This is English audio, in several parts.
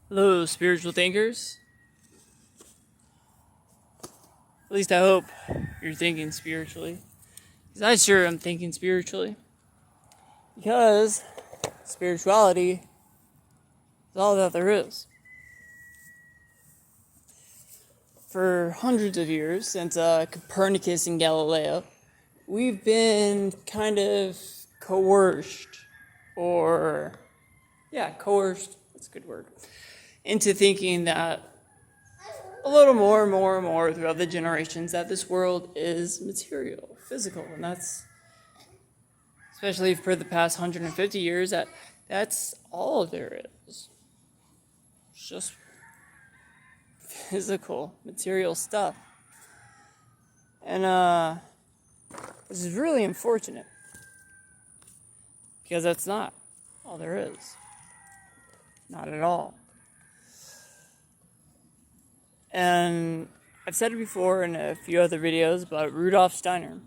Hello, spiritual thinkers. At least I hope you're thinking spiritually. Because I sure am thinking spiritually. Because spirituality is all that there is. For hundreds of years, since Copernicus and Galileo, we've been kind of coerced, coerced, that's a good word, into thinking that a little more and more and more throughout the generations that this world is material, physical, and that's, especially for the past 150 years, that's all there is. It's just physical, material stuff. And this is really unfortunate, because that's not all there is. Not at all. And I've said it before in a few other videos about Rudolf Steiner.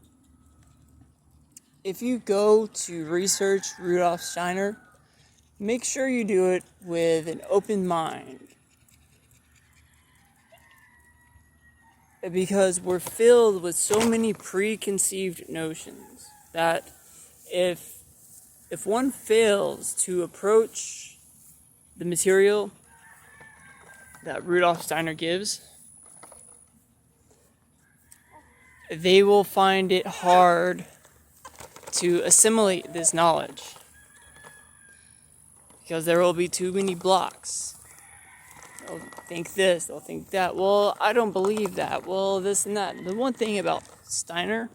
If you go to research Rudolf Steiner, make sure you do it with an open mind. Because we're filled with so many preconceived notions that if one fails to approach the material that Rudolf Steiner gives, they will find it hard to assimilate this knowledge, because there will be too many blocks. They'll think this, they'll think that. Well, I don't believe that. Well, this and that. The one thing about Steiner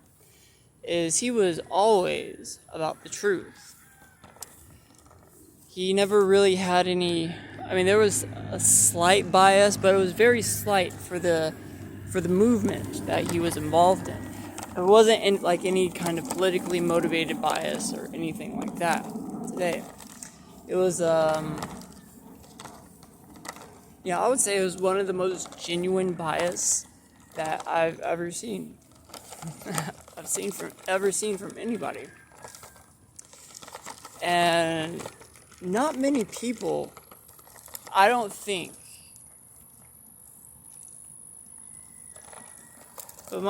is he was always about the truth. He never really had any, there was a slight bias, but it was very slight for the movement that he was involved in. It wasn't any kind of politically motivated bias or anything like that today. It was, I would say it was one of the most genuine bias that I've ever seen. Ever seen from anybody. And not many people, I don't think, but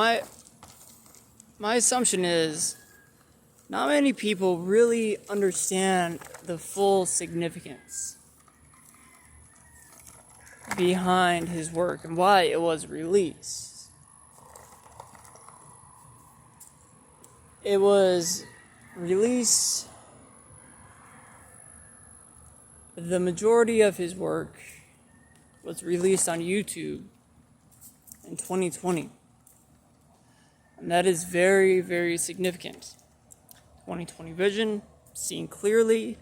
my assumption is not many people really understand the full significance behind his work and why it was released. It was released, the majority of his work was released on YouTube in 2020. And that is very, very significant. 2020 vision, seeing clearly.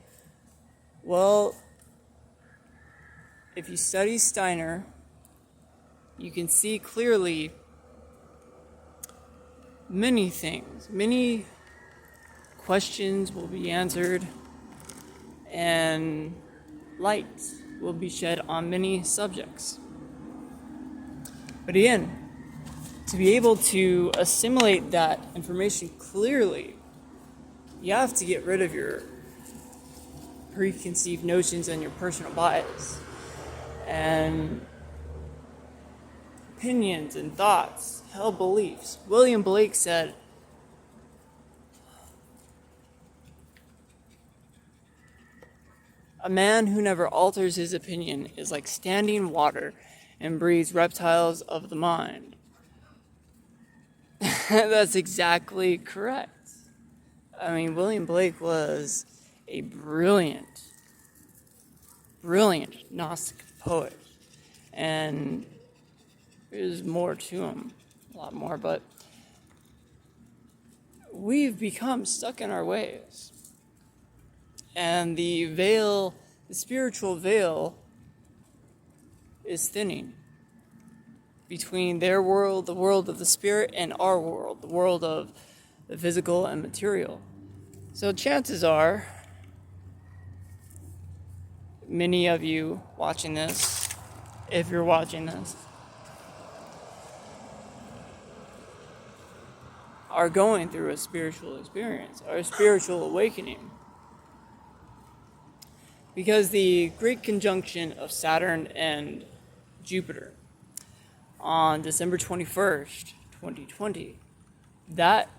Well, if you study Steiner, you can see clearly many things. Many questions will be answered, and light will be shed on many subjects. But again, to be able to assimilate that information clearly, you have to get rid of your preconceived notions and your personal bias and opinions and thoughts, held beliefs. William Blake said, "A man who never alters his opinion is like standing water and breeds reptiles of the mind." That's exactly correct. William Blake was a brilliant Gnostic poet. And there's more to him, a lot more, but we've become stuck in our ways. And the spiritual veil is thinning between their world, the world of the spirit, and our world, the world of the physical and material. So chances are, many of you watching this, if you're watching this, are going through a spiritual experience or a spiritual awakening. Because the great conjunction of Saturn and Jupiter on December 21st, 2020, that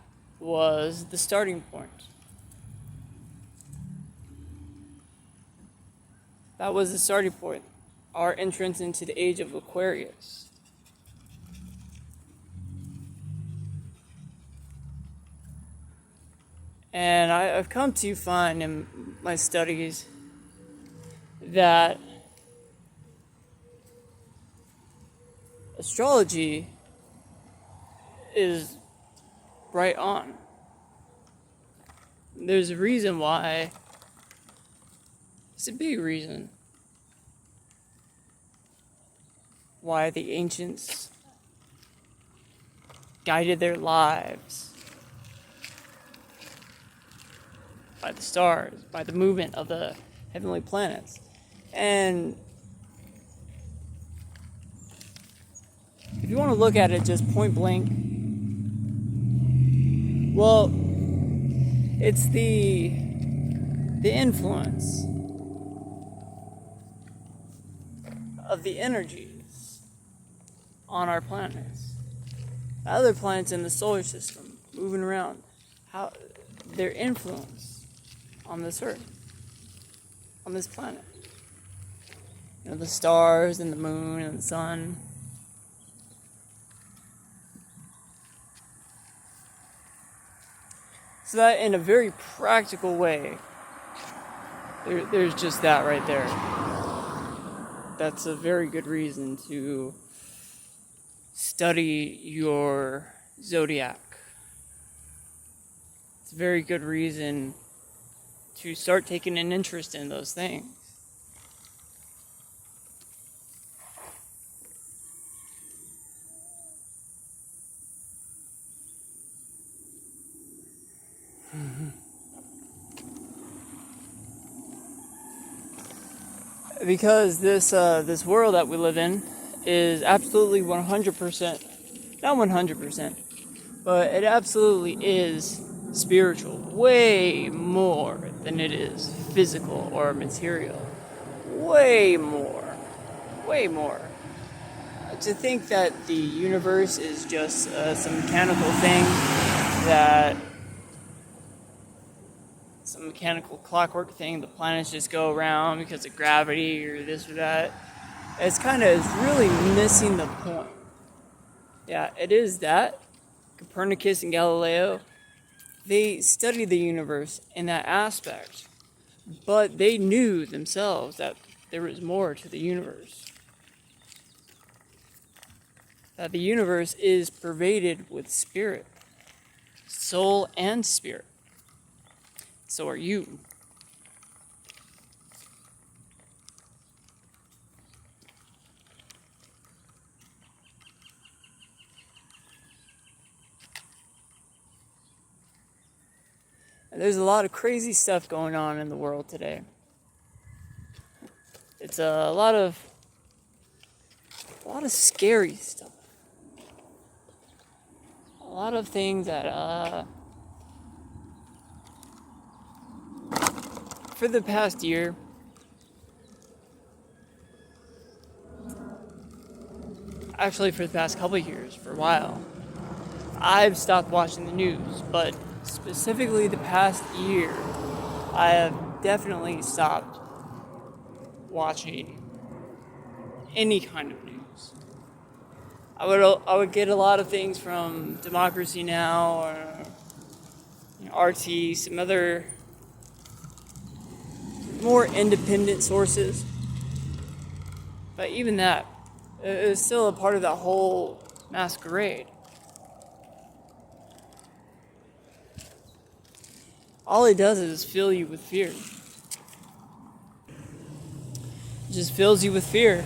was the starting point. That was the starting point. Our entrance into the age of Aquarius. And I've come to find in my studies that astrology is right on. There's a reason why. It's a big reason why the ancients guided their lives by the stars, by the movement of the heavenly planets. And if you want to look at it just point blank, well, it's the influence of the energies on our planets. The other planets in the solar system moving around, how their influence on this earth, on this planet. You know, the stars and the moon and the sun. So that in a very practical way, there's just that right there. That's a very good reason to study your zodiac. It's a very good reason to start taking an interest in those things. Because this world that we live in is absolutely 100%, not 100%, but it absolutely is spiritual, way more than it is physical or material. Way more. To think that the universe is just some mechanical thing, some mechanical clockwork thing, the planets just go around because of gravity or this or that, it's really missing the point. Yeah, it is that. Copernicus and Galileo, they studied the universe in that aspect, but they knew themselves that there was more to the universe. That the universe is pervaded with spirit, soul and spirit. So are you. And there's a lot of crazy stuff going on in the world today. It's a lot of scary stuff. A lot of things that for the past year, actually for the past couple of years, for a while, I've stopped watching the news, but specifically the past year, I have definitely stopped watching any kind of news. I would get a lot of things from Democracy Now! Or RT, some other more independent sources. But even that is still a part of that whole masquerade. All it does is fill you with fear. It just fills you with fear.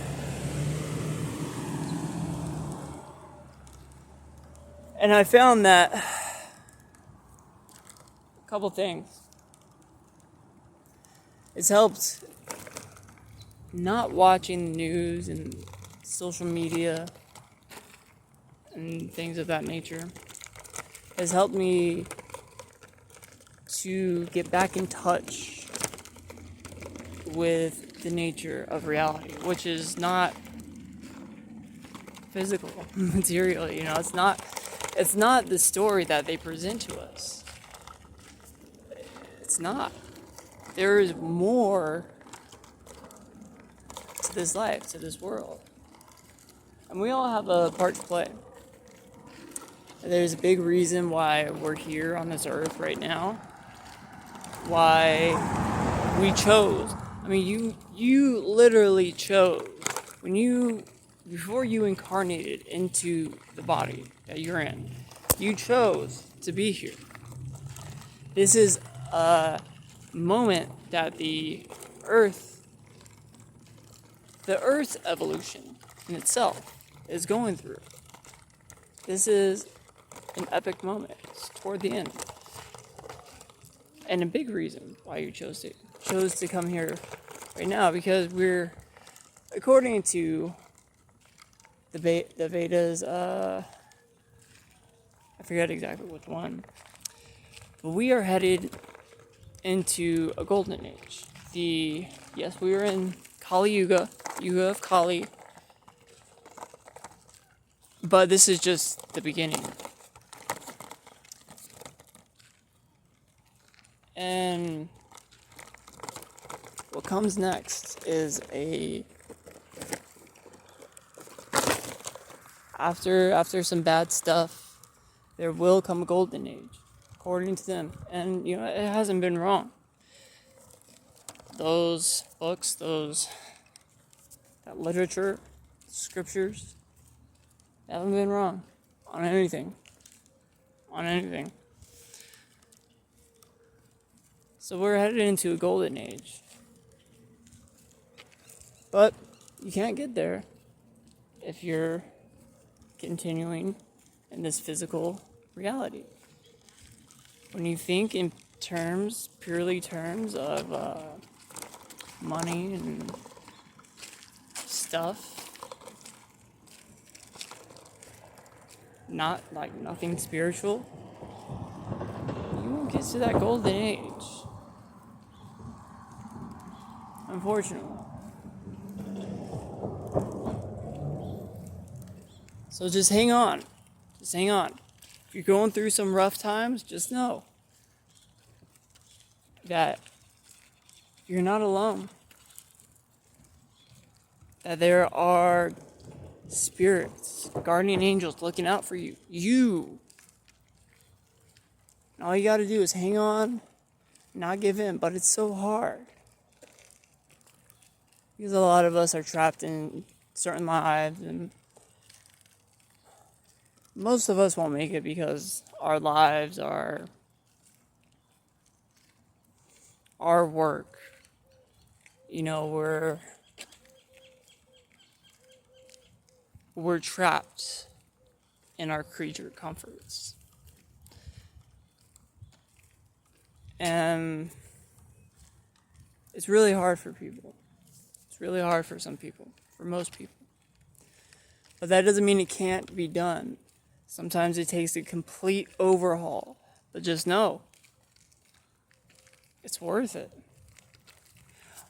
And I found that a couple things. It's helped not watching the news and social media and things of that nature. Has helped me to get back in touch with the nature of reality, which is not physical, material. You know, it's not the story that they present to us. It's not. There is more to this life, to this world. And we all have a part to play. And there's a big reason why we're here on this earth right now. Why we chose. I mean, you literally chose. Before you incarnated into the body that you're in, you chose to be here. This is a moment that the Earth's evolution in itself is going through. This is an epic moment. It's toward the end. And a big reason why you chose to come here right now, because we're, according to the Vedas, I forget exactly which one, but we are headed into a golden age. Yes, we are in Kali Yuga of Kali, but this is just the beginning. And what comes next is after some bad stuff, there will come a golden age, according to them. And you know, it hasn't been wrong. Those books, that literature, scriptures, they haven't been wrong on anything. So we're headed into a golden age. But you can't get there if you're continuing in this physical reality. When you think in purely terms of money and stuff, not like nothing spiritual, you won't get to that golden age. Unfortunately. So just hang on. If you're going through some rough times, just know that you're not alone. That there are spirits, guardian angels looking out for you. And all you gotta do is hang on, not give in, but it's so hard. Because a lot of us are trapped in certain lives, and most of us won't make it because our lives are our work. You know, we're trapped in our creature comforts. And it's really hard for people. It's really hard for some people, for most people. But that doesn't mean it can't be done. Sometimes it takes a complete overhaul. But just know, it's worth it.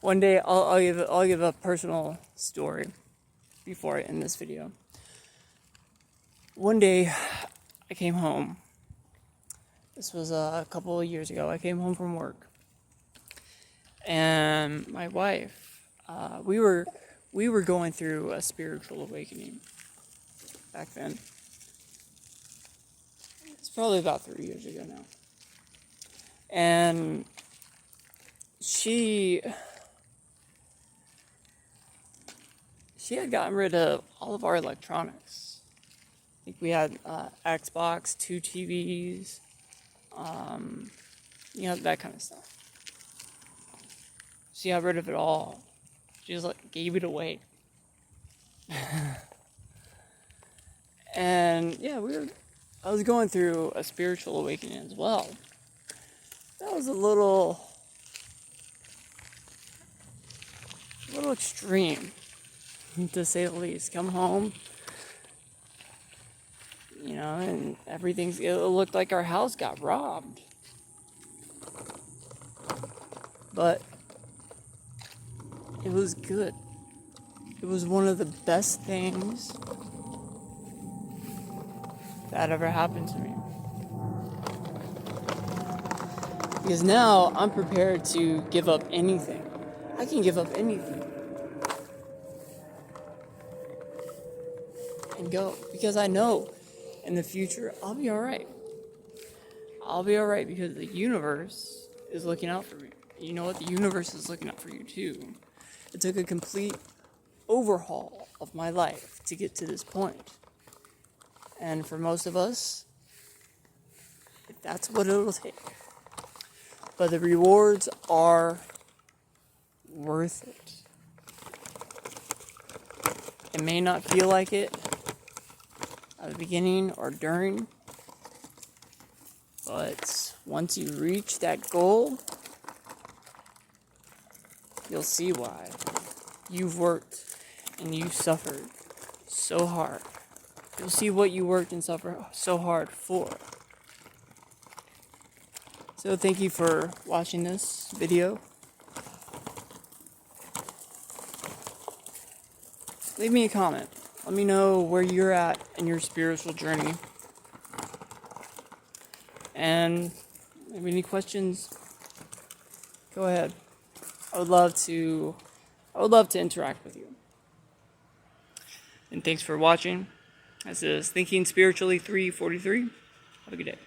One day, I'll give a personal story before I end this video. One day, I came home. This was a couple of years ago. I came home from work. And my wife, we were going through a spiritual awakening back then. It's probably about 3 years ago now. And she had gotten rid of all of our electronics. I think we had Xbox, 2 TVs, that kind of stuff. She got rid of it all. She just gave it away. And yeah, I was going through a spiritual awakening as well. That was a little extreme, to say the least. Come home, and it looked like our house got robbed. But it was good. It was one of the best things that ever happened to me. Because now I'm prepared to give up anything. I can give up anything and go. Because I know in the future I'll be alright. I'll be alright because the universe is looking out for me. You know what? The universe is looking out for you too. It took a complete overhaul of my life to get to this point. And for most of us, that's what it'll take. But the rewards are worth it. It may not feel like it at the beginning or during, but once you reach that goal, you'll see why. You've worked and you suffered so hard. You'll see what you worked and suffered so hard for. So thank you for watching this video. Leave me a comment. Let me know where you're at in your spiritual journey. And if you have any questions, go ahead. I would love to interact with you. And thanks for watching. This is Thinking Spiritually 343. Have a good day.